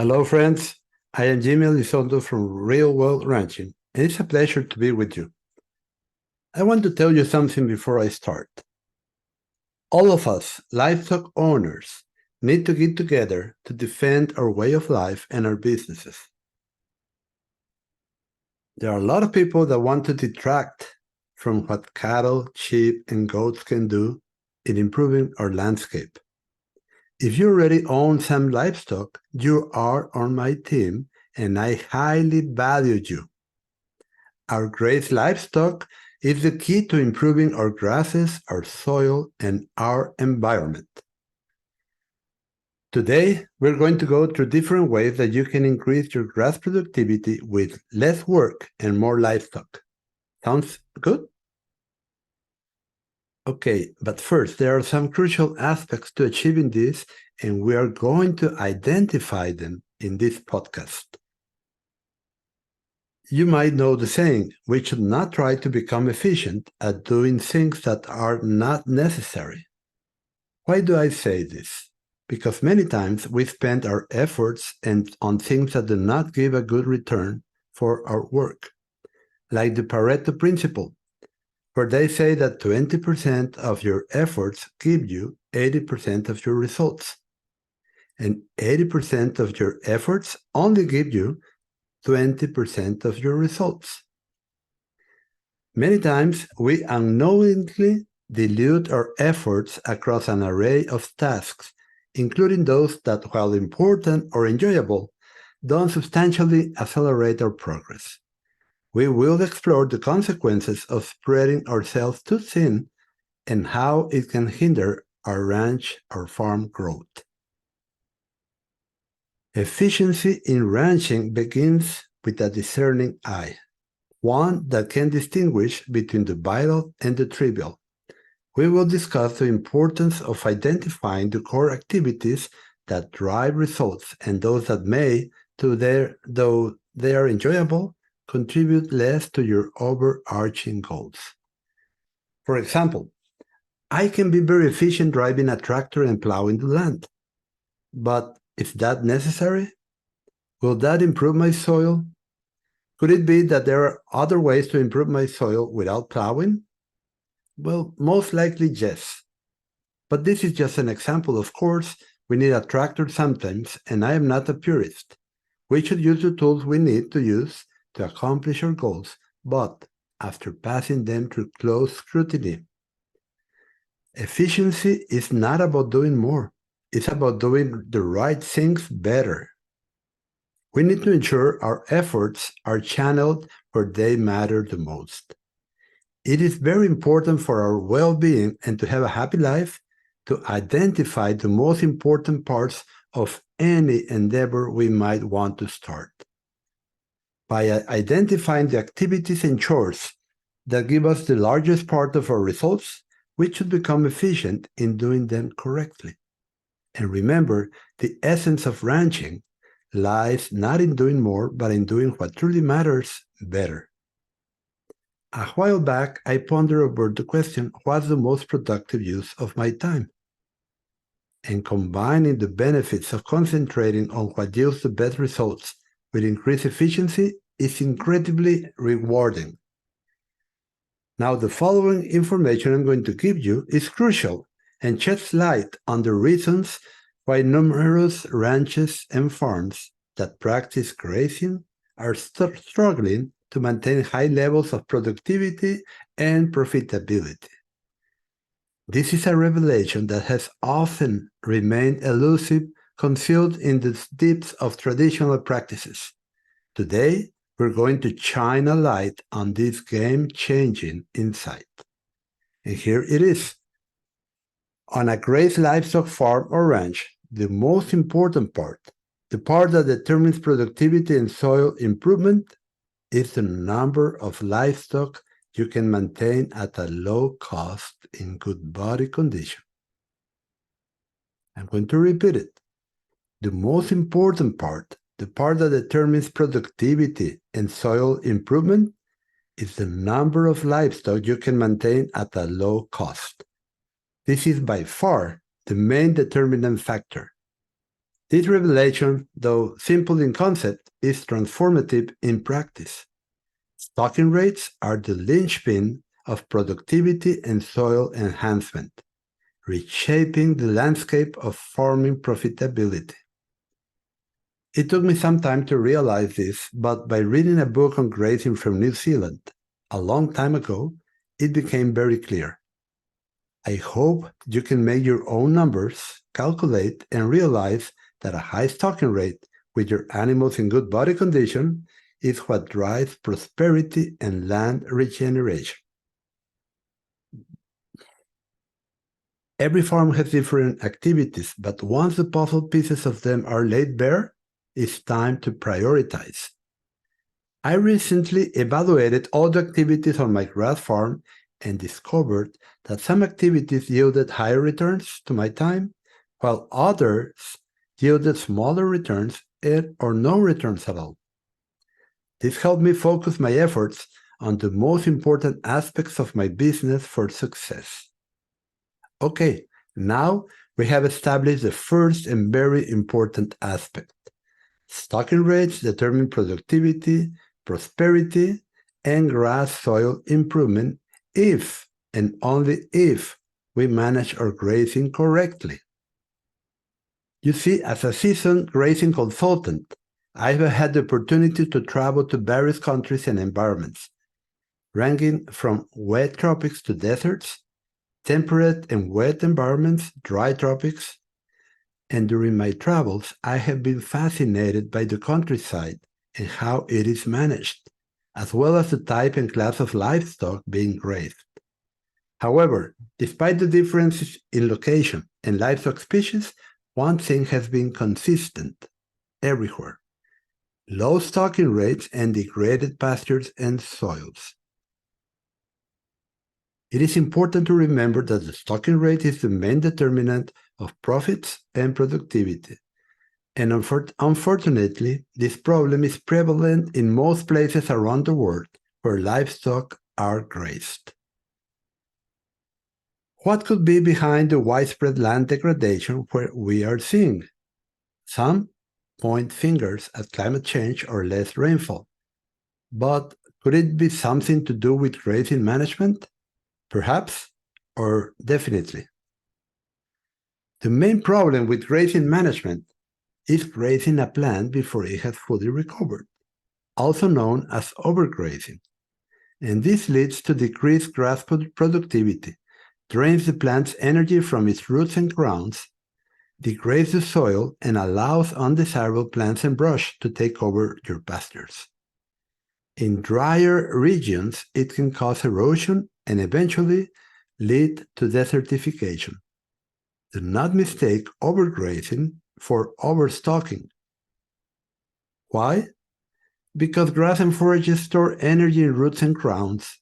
Hello, friends. I am Jaime Elizondo from Real World Ranching, and it's a pleasure to be with you. I want to tell you something before I start. All of us, livestock owners, need to get together to defend our way of life and our businesses. There are a lot of people that want to detract from what cattle, sheep, and goats can do in improving our landscape. If you already own some livestock, you are on my team, and I highly value you. Our great livestock is the key to improving our grasses, our soil, and our environment. Today, we're going to go through different ways that you can increase your grass productivity with less work and more livestock. Sounds good? Okay, but first, there are some crucial aspects to achieving this, and we are going to identify them in this podcast. You might know the saying, we should not try to become efficient at doing things that are not necessary. Why do I say this? Because many times we spend our efforts on things that do not give a good return for our work, like the Pareto principle, where they say that 20% of your efforts give you 80% of your results, and 80% of your efforts only give you 20% of your results. Many times, we unknowingly dilute our efforts across an array of tasks, including those that, while important or enjoyable, don't substantially accelerate our progress. We will explore the consequences of spreading ourselves too thin and how it can hinder our ranch or farm growth. Efficiency in ranching begins with a discerning eye, one that can distinguish between the vital and the trivial. We will discuss the importance of identifying the core activities that drive results and those that may, though they are enjoyable, contribute less to your overarching goals. For example, I can be very efficient driving a tractor and plowing the land, but is that necessary? Will that improve my soil? Could it be that there are other ways to improve my soil without plowing? Well, most likely yes. But this is just an example. Of course, we need a tractor sometimes, and I am not a purist. We should use the tools we need to use to accomplish our goals, but after passing them through close scrutiny. Efficiency is not about doing more. It's about doing the right things better. We need to ensure our efforts are channeled where they matter the most. It is very important for our well-being and to have a happy life to identify the most important parts of any endeavor we might want to start. By identifying the activities and chores that give us the largest part of our results, we should become efficient in doing them correctly. And remember, the essence of ranching lies not in doing more, but in doing what truly matters better. A while back, I pondered over the question, what's the most productive use of my time? And combining the benefits of concentrating on what yields the best results with increased efficiency is incredibly rewarding. Now, the following information I'm going to give you is crucial and sheds light on the reasons why numerous ranches and farms that practice grazing are struggling to maintain high levels of productivity and profitability. This is a revelation that has often remained elusive, concealed in the deeps of traditional practices. Today, we're going to shine a light on this game-changing insight. And here it is. On a grazed livestock farm or ranch, the most important part, the part that determines productivity and soil improvement, is the number of livestock you can maintain at a low cost in good body condition. I'm going to repeat it. The most important part, the part that determines productivity and soil improvement, is the number of livestock you can maintain at a low cost. This is by far the main determinant factor. This revelation, though simple in concept, is transformative in practice. Stocking rates are the linchpin of productivity and soil enhancement, reshaping the landscape of farming profitability. It took me some time to realize this, but by reading a book on grazing from New Zealand a long time ago, it became very clear. I hope you can make your own numbers, calculate, and realize that a high stocking rate with your animals in good body condition is what drives prosperity and land regeneration. Every farm has different activities, but once the puzzle pieces of them are laid bare, it's time to prioritize. I recently evaluated all the activities on my grass farm and discovered that some activities yielded higher returns to my time, while others yielded smaller returns or no returns at all. This helped me focus my efforts on the most important aspects of my business for success. Okay, now we have established the first and very important aspect. Stocking rates determine productivity, prosperity, and grass soil improvement if and only if we manage our grazing correctly. You see, as a seasoned grazing consultant, I've had the opportunity to travel to various countries and environments, ranging from wet tropics to deserts, temperate and wet environments, dry tropics, and during my travels, I have been fascinated by the countryside and how it is managed, as well as the type and class of livestock being grazed. However, despite the differences in location and livestock species, one thing has been consistent everywhere: low stocking rates and degraded pastures and soils. It is important to remember that the stocking rate is the main determinant of profits and productivity. And unfortunately, this problem is prevalent in most places around the world where livestock are grazed. What could be behind the widespread land degradation we are seeing? Some point fingers at climate change or less rainfall. But could it be something to do with grazing management? Perhaps, or definitely. The main problem with grazing management is grazing a plant before it has fully recovered, also known as overgrazing. And this leads to decreased grass productivity, drains the plant's energy from its roots and crowns, degrades the soil, and allows undesirable plants and brush to take over your pastures. In drier regions, it can cause erosion and eventually lead to desertification. Do not mistake overgrazing for overstocking. Why? Because grass and forages store energy in roots and crowns,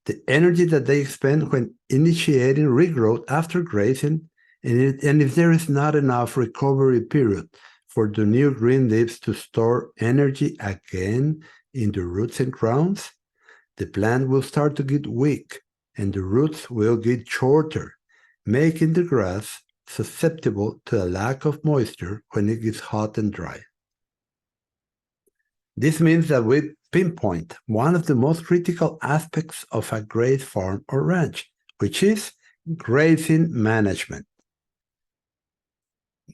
the energy that they expend when initiating regrowth after grazing, and if there is not enough recovery period for the new green leaves to store energy again in the roots and crowns, the plant will start to get weak and the roots will get shorter, making the grass susceptible to a lack of moisture when it gets hot and dry. This means that we pinpoint one of the most critical aspects of a graze farm or ranch, which is grazing management.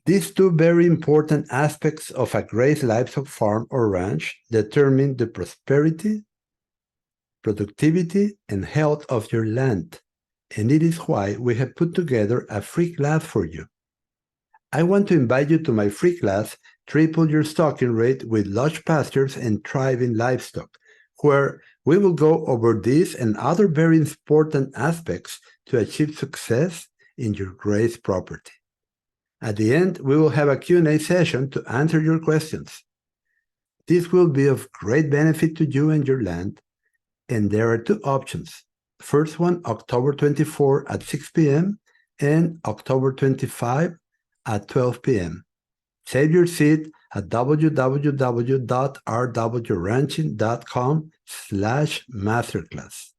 These two very important aspects of a graze livestock farm or ranch determine the prosperity, productivity, and health of your land, and it is why we have put together a free class for you. I want to invite you to my free class, Triple Your Stocking Rate with Lush Pastures and Thriving Livestock, where we will go over these and other very important aspects to achieve success in your graze property. At the end, we will have a Q&A session to answer your questions. This will be of great benefit to you and your land, and there are two options. First one, October 24 at 6 p.m. and October 25 at 12 p.m. Save your seat at www.rwranching.com/masterclass.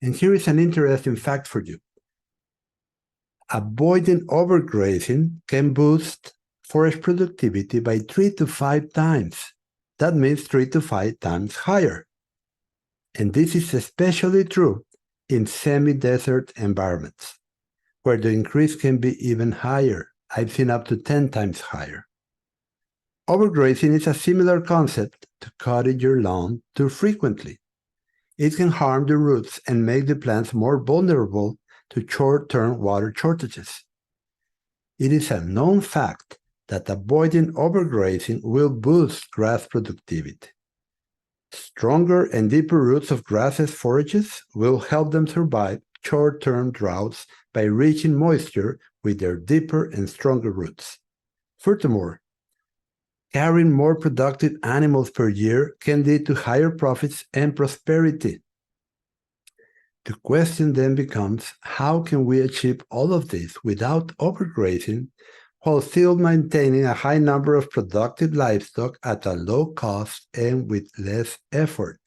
And here is an interesting fact for you. Avoiding overgrazing can boost forage productivity by 3 to 5 times. That means 3 to 5 times higher. And this is especially true in semi-desert environments, where the increase can be even higher. I've seen up to 10 times higher. Overgrazing is a similar concept to cutting your lawn too frequently. It can harm the roots and make the plants more vulnerable to short-term water shortages. It is a known fact that avoiding overgrazing will boost grass productivity. Stronger and deeper roots of grasses' forages will help them survive short-term droughts by reaching moisture with their deeper and stronger roots. Furthermore, carrying more productive animals per year can lead to higher profits and prosperity. The question then becomes, how can we achieve all of this without overgrazing while still maintaining a high number of productive livestock at a low cost and with less effort?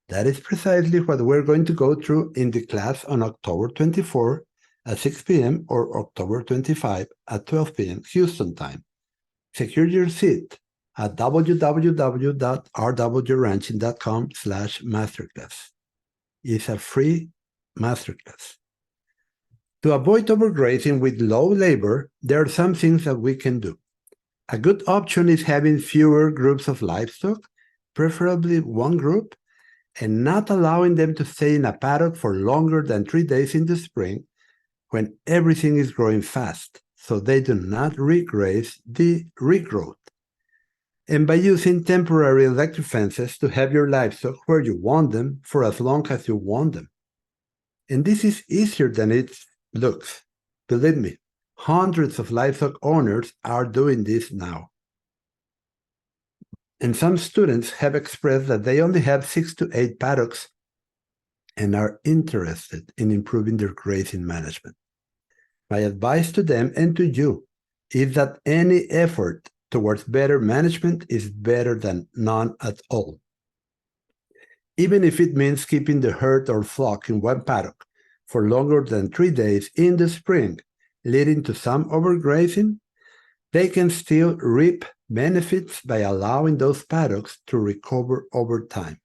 That is precisely what we're going to go through in the class on October 24 at 6 p.m. or October 25 at 12 p.m. Houston time. Secure your seat at www.rwranching.com/masterclass. It's a free masterclass. To avoid overgrazing with low labor, there are some things that we can do. A good option is having fewer groups of livestock, preferably one group, and not allowing them to stay in a paddock for longer than 3 days in the spring when everything is growing fast, so they do not regraze the regrowth. And by using temporary electric fences to have your livestock where you want them for as long as you want them. And this is easier than it looks. Believe me, hundreds of livestock owners are doing this now. And some students have expressed that they only have 6 to 8 paddocks and are interested in improving their grazing management. My advice to them and to you is that any effort towards better management is better than none at all. Even if it means keeping the herd or flock in one paddock for longer than 3 days in the spring, leading to some overgrazing, they can still reap benefits by allowing those paddocks to recover over time.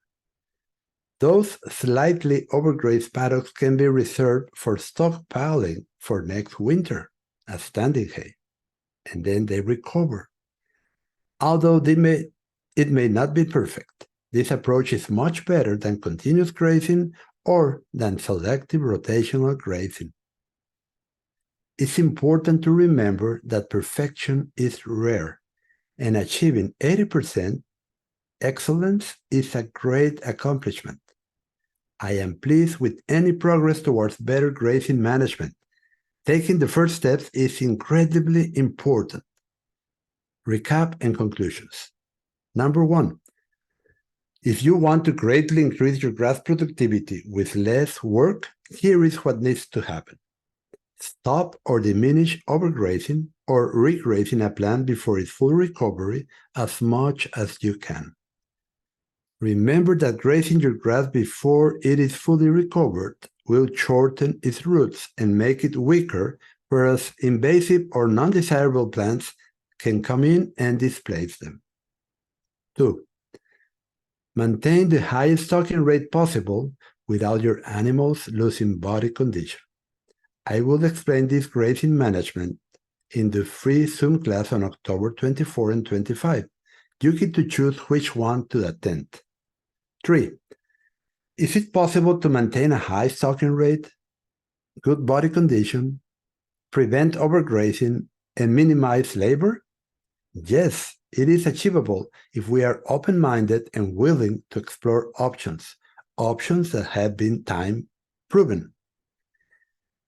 Those slightly overgrazed paddocks can be reserved for stockpiling for next winter as standing hay, and then they recover. Although it may not be perfect, this approach is much better than continuous grazing or than selective rotational grazing. It's important to remember that perfection is rare, and achieving 80% excellence is a great accomplishment. I am pleased with any progress towards better grazing management. Taking the first steps is incredibly important. Recap and conclusions. Number 1, if you want to greatly increase your grass productivity with less work, here is what needs to happen. Stop or diminish overgrazing or regrazing a plant before its full recovery as much as you can. Remember that grazing your grass before it is fully recovered will shorten its roots and make it weaker, whereas invasive or non-desirable plants can come in and displace them. 2, maintain the highest stocking rate possible without your animals losing body condition. I will explain this grazing management in the free Zoom class on October 24 and 25. You get to choose which one to attend. 3, is it possible to maintain a high stocking rate, good body condition, prevent overgrazing, and minimize labor? Yes, it is achievable if we are open-minded and willing to explore options that have been time-proven.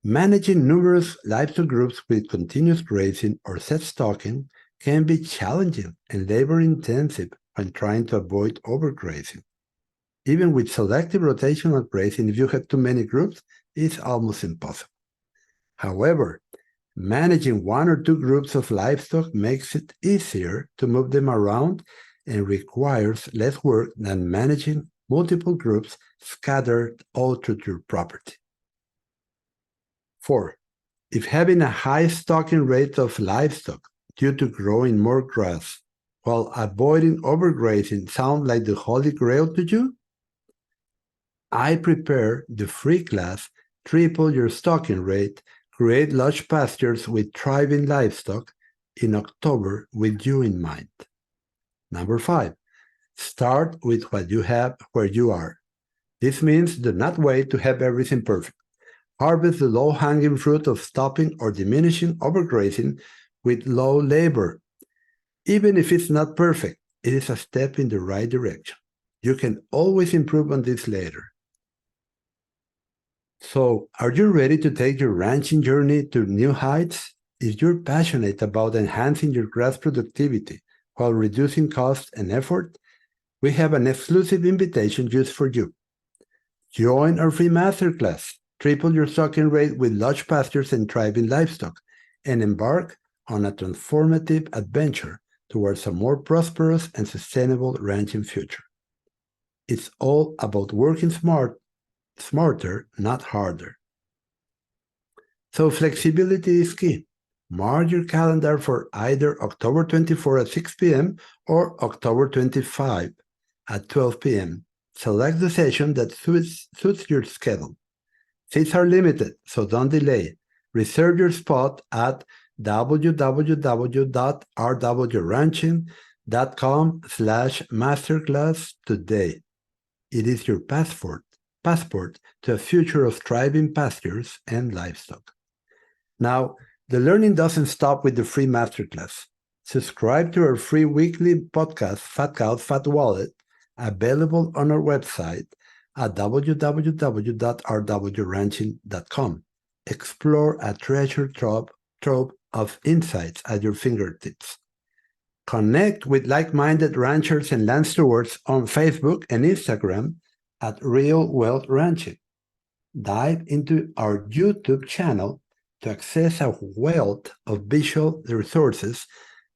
Managing numerous livestock groups with continuous grazing or set stocking can be challenging and labor-intensive when trying to avoid overgrazing. Even with selective rotational grazing, if you have too many groups, it's almost impossible. However, managing 1 or 2 groups of livestock makes it easier to move them around and requires less work than managing multiple groups scattered all through your property. 4, if having a high stocking rate of livestock due to growing more grass, while avoiding overgrazing sound like the holy grail to you? I prepare the free class, Triple Your Stocking Rate, Create Lush Pastures with Thriving Livestock in October with you in mind. Number 5, start with what you have where you are. This means do not wait to have everything perfect. Harvest the low-hanging fruit of stopping or diminishing overgrazing with low labor. Even if it's not perfect, it is a step in the right direction. You can always improve on this later. So, are you ready to take your ranching journey to new heights? If you're passionate about enhancing your grass productivity while reducing cost and effort, we have an exclusive invitation just for you. Join our free masterclass, Triple Your Stocking Rate with Lush Pastures and Thriving Livestock, and embark on a transformative adventure towards a more prosperous and sustainable ranching future. It's all about working smarter, not harder. So flexibility is key. Mark your calendar for either October 24 at 6 p.m. or October 25 at 12 p.m. Select the session that suits your schedule. Seats are limited, so don't delay. Reserve your spot at www.rwranching.com/masterclass today. It is your passport to a future of thriving pastures and livestock. Now, the learning doesn't stop with the free masterclass. Subscribe to our free weekly podcast, Fat Cows, Fat Wallet, available on our website at www.rwranching.com. Explore a treasure trove of insights at your fingertips. Connect with like-minded ranchers and land stewards on Facebook and Instagram at Real Wealth Ranching. Dive into our YouTube channel to access a wealth of visual resources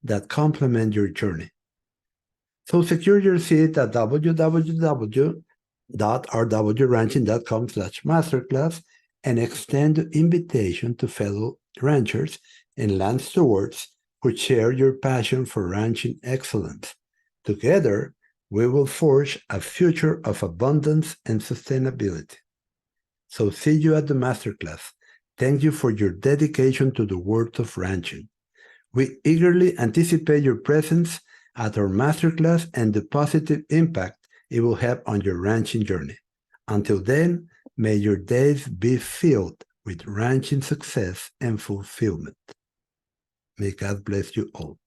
that complement your journey. So secure your seat at www.rwranching.com/masterclass and extend the invitation to fellow ranchers and land stewards who share your passion for ranching excellence. Together, we will forge a future of abundance and sustainability. So see you at the Masterclass. Thank you for your dedication to the world of ranching. We eagerly anticipate your presence at our Masterclass and the positive impact it will have on your ranching journey. Until then, may your days be filled with ranching success and fulfillment. May God bless you all.